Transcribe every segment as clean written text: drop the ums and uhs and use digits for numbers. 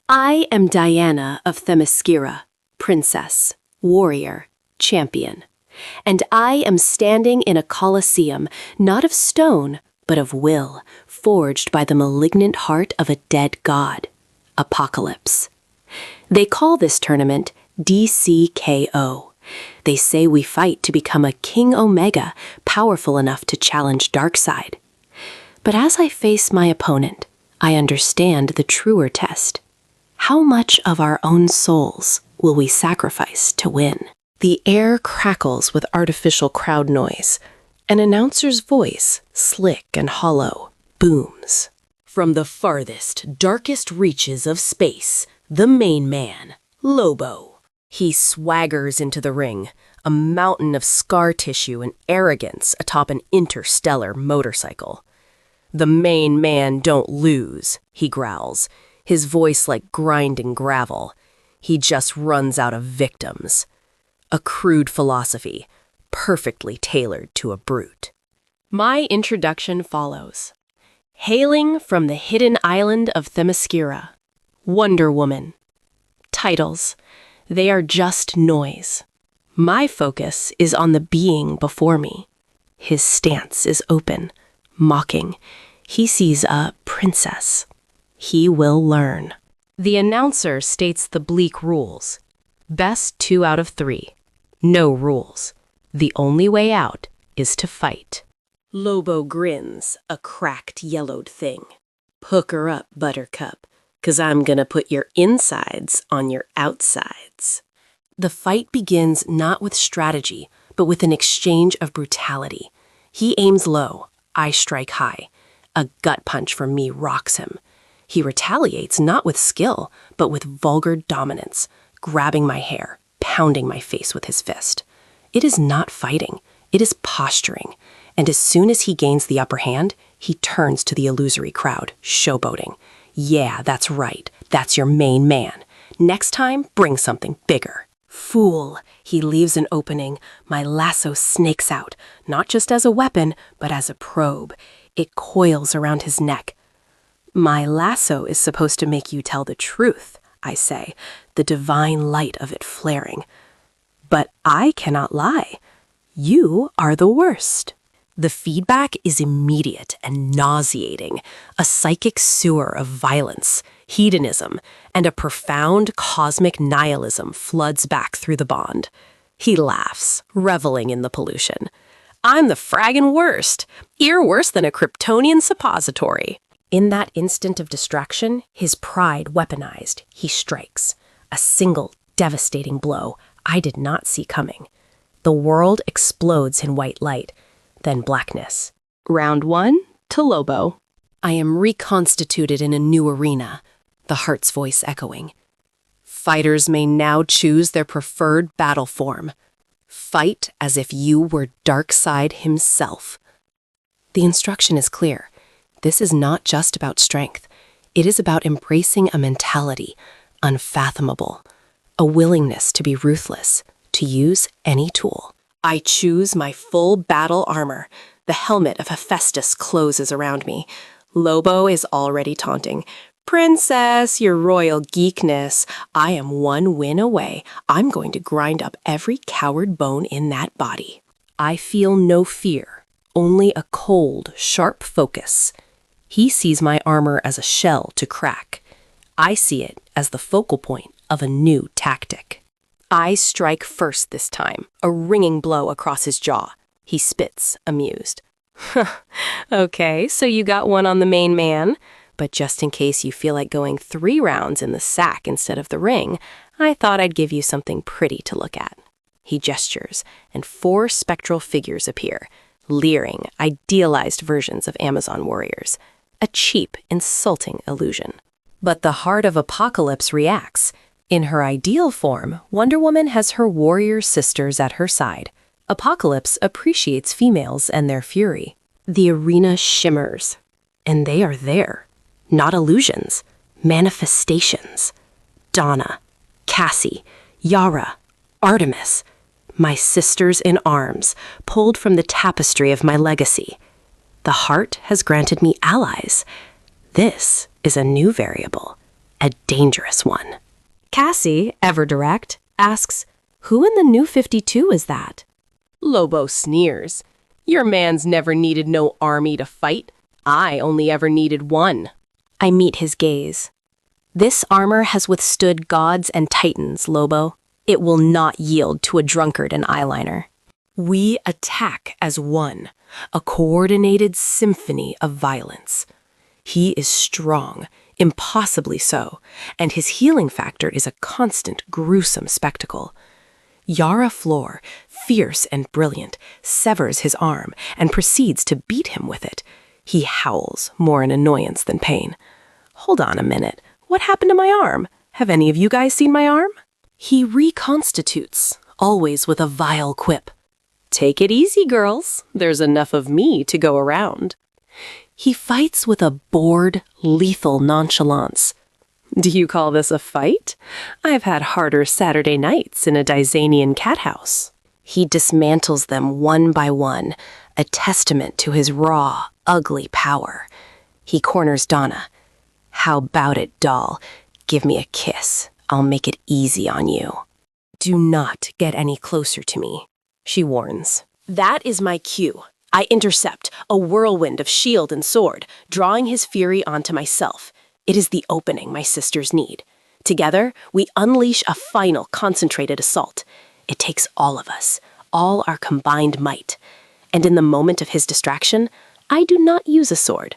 I am Diana of Themyscira, princess, warrior, champion. And I am standing in a colosseum, not of stone, but of will, forged by the malignant heart of a dead god, Apocalypse. They call this tournament DCKO. They say we fight to become a King Omega, powerful enough to challenge Darkseid. But as I face my opponent, I understand the truer test. How much of our own souls will we sacrifice to win? The air crackles with artificial crowd noise. An announcer's voice, slick and hollow, booms. From the farthest, darkest reaches of space, the main man, Lobo. He swaggers into the ring, a mountain of scar tissue and arrogance atop an interstellar motorcycle. "The main man don't lose," he growls, his voice like grinding gravel. He just runs out of victims. A crude philosophy, perfectly tailored to a brute. My introduction follows. Hailing from the hidden island of Themyscira, Wonder Woman. Titles. They are just noise. My focus is on the being before me. His stance is open, mocking. He sees a princess. He will learn. The announcer states the bleak rules. Best 2 out of 3. No rules. The only way out is to fight. Lobo grins, a cracked, yellowed thing. "Hook her up, Buttercup, 'cause I'm gonna put your insides on your outsides." The fight begins not with strategy, but with an exchange of brutality. He aims low, I strike high. A gut punch from me rocks him. He retaliates not with skill, but with vulgar dominance, grabbing my hair, pounding my face with his fist. It is not fighting, it is posturing, and as soon as he gains the upper hand, he turns to the illusory crowd, showboating. "Yeah, that's right, that's your main man. Next time, bring something bigger." Fool, he leaves an opening. My lasso snakes out, not just as a weapon, but as a probe. It coils around his neck. "My lasso is supposed to make you tell the truth," I say, the divine light of it flaring. "But I cannot lie. You are the worst." The feedback is immediate and nauseating, a psychic sewer of violence, hedonism, and a profound cosmic nihilism floods back through the bond. He laughs, reveling in the pollution. "I'm the fraggin' worst, ear worse than a Kryptonian suppository." In that instant of distraction, his pride weaponized, he strikes. A single, devastating blow I did not see coming. The world explodes in white light, then blackness. Round 1 to Lobo. I am reconstituted in a new arena, the heart's voice echoing. Fighters may now choose their preferred battle form. Fight as if you were Darkseid himself. The instruction is clear. This is not just about strength. It is about embracing a mentality, unfathomable, a willingness to be ruthless, to use any tool. I choose my full battle armor. The helmet of Hephaestus closes around me. Lobo is already taunting. "Princess, your royal geekness. I am 1 win away. I'm going to grind up every coward bone in that body." I feel no fear, only a cold, sharp focus. He sees my armor as a shell to crack. I see it as the focal point of a new tactic. I strike first this time, a ringing blow across his jaw. He spits, amused. "Okay, so you got one on the main man. But just in case you feel like going 3 rounds in the sack instead of the ring, I thought I'd give you something pretty to look at." He gestures, and 4 spectral figures appear, leering, idealized versions of Amazon warriors. A cheap, insulting illusion. But the heart of Apocalypse reacts. In her ideal form, Wonder Woman has her warrior sisters at her side. Apocalypse appreciates females and their fury. The arena shimmers, and they are there. Not illusions, manifestations. Donna, Cassie, Yara, Artemis, my sisters in arms, pulled from the tapestry of my legacy. The heart has granted me allies. This is a new variable. a dangerous one. Cassie, ever direct, asks, "Who in the new 52 is that?" Lobo sneers. Your man's never needed no army to fight. I only ever needed one. I meet his gaze. This armor has withstood gods and titans, Lobo. It will not yield to a drunkard and eyeliner. We attack as one, a coordinated symphony of violence. He is strong, impossibly so, and his healing factor is a constant, gruesome spectacle. Yara Floor, fierce and brilliant, severs his arm and proceeds to beat him with it. He howls, more in annoyance than pain. Hold on a minute. What happened to my arm? Have any of you guys seen my arm? He reconstitutes, always with a vile quip. Take it easy, girls. There's enough of me to go around. He fights with a bored, lethal nonchalance. Do you call this a fight? I've had harder Saturday nights in a Dysanian cat house. He dismantles them one by one, a testament to his raw, ugly power. He corners Donna. How about it, doll? Give me a kiss. I'll make it easy on you. Do not get any closer to me, she warns. That is my cue. I intercept, a whirlwind of shield and sword, drawing his fury onto myself. It is the opening my sisters need. Together, we unleash a final concentrated assault. It takes all of us, all our combined might. And in the moment of his distraction, I do not use a sword.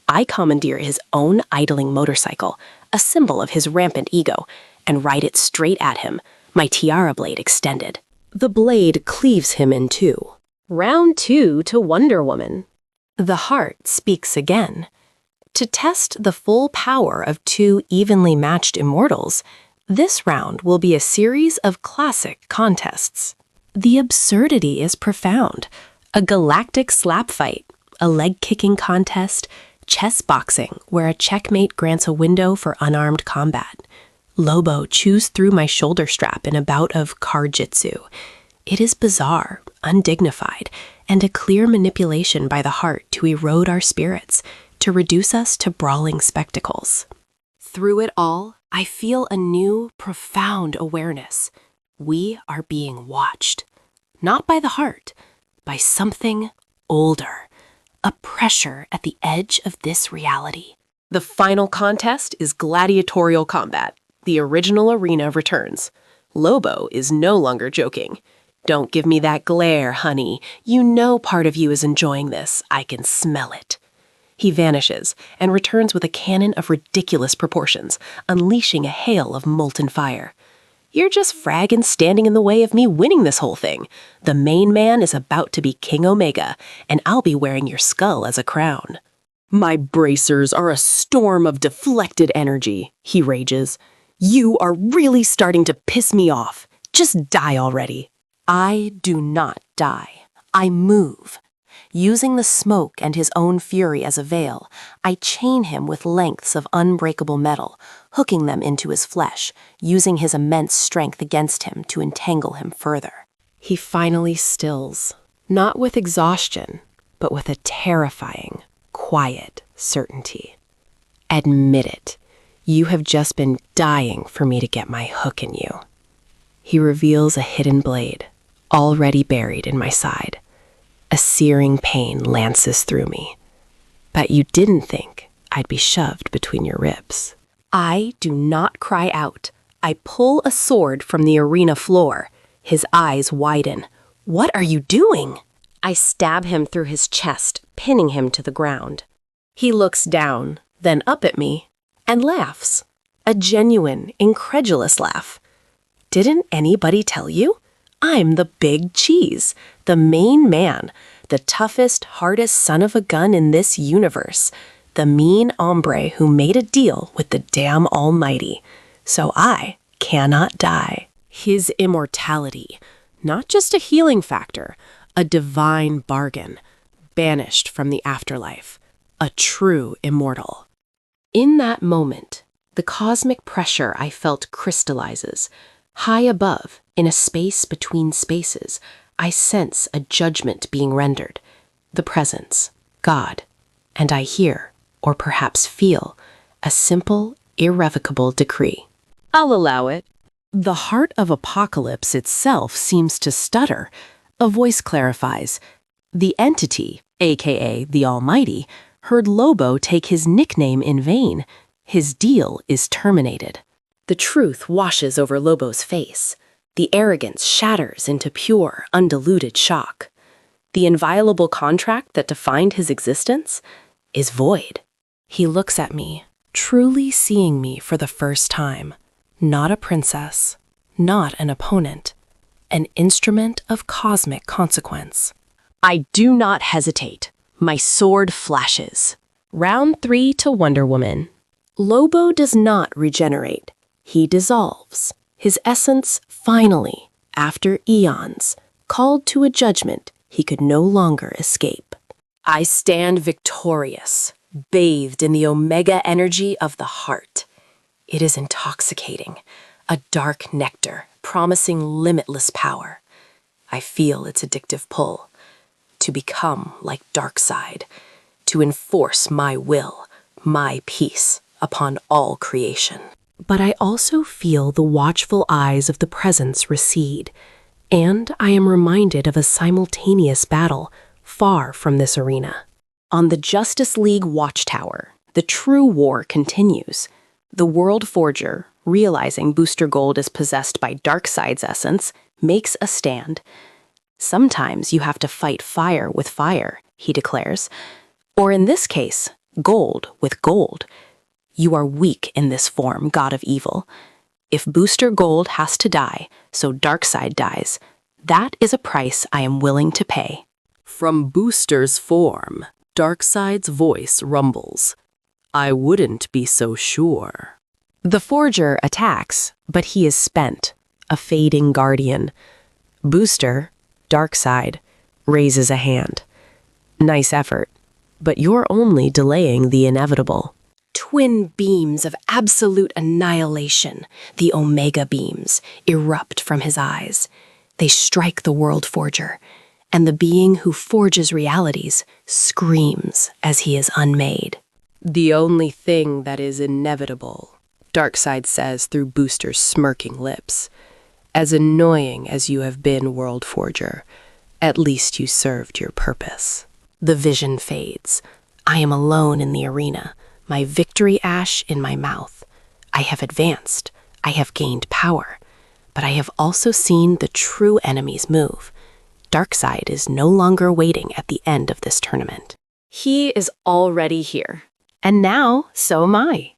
I commandeer his own idling motorcycle, a symbol of his rampant ego, and ride it straight at him, my tiara blade extended. The blade cleaves him in two. Round 2 to Wonder Woman. The heart speaks again. To test the full power of two evenly matched immortals, this round will be a series of classic contests. The absurdity is profound. A galactic slap fight, a leg-kicking contest, chess boxing where a checkmate grants a window for unarmed combat. Lobo chews through my shoulder strap in a bout of car-jitsu. It is bizarre, undignified, and a clear manipulation by the heart to erode our spirits, to reduce us to brawling spectacles. Through it all, I feel a new, profound awareness. We are being watched. Not by the heart, by something older. A pressure at the edge of this reality. The final contest is gladiatorial combat. The original arena returns. Lobo is no longer joking. Don't give me that glare, honey. You know part of you is enjoying this. I can smell it. He vanishes and returns with a cannon of ridiculous proportions, unleashing a hail of molten fire. You're just fragging standing in the way of me winning this whole thing. The main man is about to be King Omega, and I'll be wearing your skull as a crown. My bracers are a storm of deflected energy, he rages. You are really starting to piss me off. Just die already. I do not die. I move. Using the smoke and his own fury as a veil, I chain him with lengths of unbreakable metal, hooking them into his flesh, using his immense strength against him to entangle him further. He finally stills, not with exhaustion, but with a terrifying, quiet certainty. Admit it. You have just been dying for me to get my hook in you. He reveals a hidden blade, already buried in my side. A searing pain lances through me. But you didn't think I'd be shoved between your ribs. I do not cry out. I pull a sword from the arena floor. His eyes widen. What are you doing? I stab him through his chest, pinning him to the ground. He looks down, then up at me, and laughs. A genuine, incredulous laugh. Didn't anybody tell you? I'm the big cheese, the main man, the toughest, hardest son of a gun in this universe, the mean hombre who made a deal with the damn almighty. So I cannot die. His immortality, not just a healing factor, a divine bargain, banished from the afterlife, a true immortal. In that moment, the cosmic pressure I felt crystallizes. High above, in a space between spaces, I sense a judgment being rendered. The presence, God, and I hear, or perhaps feel, a simple, irrevocable decree. I'll allow it. The heart of Apocalypse itself seems to stutter. A voice clarifies. The entity, aka the Almighty, heard Lobo take his nickname in vain. His deal is terminated. The truth washes over Lobo's face. The arrogance shatters into pure, undiluted shock. The inviolable contract that defined his existence is void. He looks at me, truly seeing me for the first time. Not a princess, not an opponent, an instrument of cosmic consequence. I do not hesitate. My sword flashes. Round 3 to Wonder Woman. Lobo does not regenerate. He dissolves. His essence finally, after eons, called to a judgment he could no longer escape. I stand victorious, bathed in the omega energy of the heart. It is intoxicating, a dark nectar promising limitless power. I feel its addictive pull. To become like Darkseid, to enforce my will, my peace upon all creation. But I also feel the watchful eyes of the presence recede, and I am reminded of a simultaneous battle far from this arena. On the Justice League Watchtower, the true war continues. The World Forger, realizing Booster Gold is possessed by Darkseid's essence, makes a stand. Sometimes you have to fight fire with fire, he declares. Or in this case, gold with gold. You are weak in this form, God of Evil. If Booster Gold has to die, so Darkseid dies, that is a price I am willing to pay. From Booster's form, Darkseid's voice rumbles. I wouldn't be so sure. The Forger attacks, but he is spent, a fading guardian. Booster, Darkseid, raises a hand. Nice effort, but you're only delaying the inevitable. Twin beams of absolute annihilation, the Omega beams, erupt from his eyes. They strike the World Forger, and the being who forges realities screams as he is unmade. The only thing that is inevitable, Darkseid says through Booster's smirking lips. As annoying as you have been, World Forger, at least you served your purpose. The vision fades. I am alone in the arena, my victory ash in my mouth. I have advanced. I have gained power. But I have also seen the true enemies move. Darkseid is no longer waiting at the end of this tournament. He is already here. And now, so am I.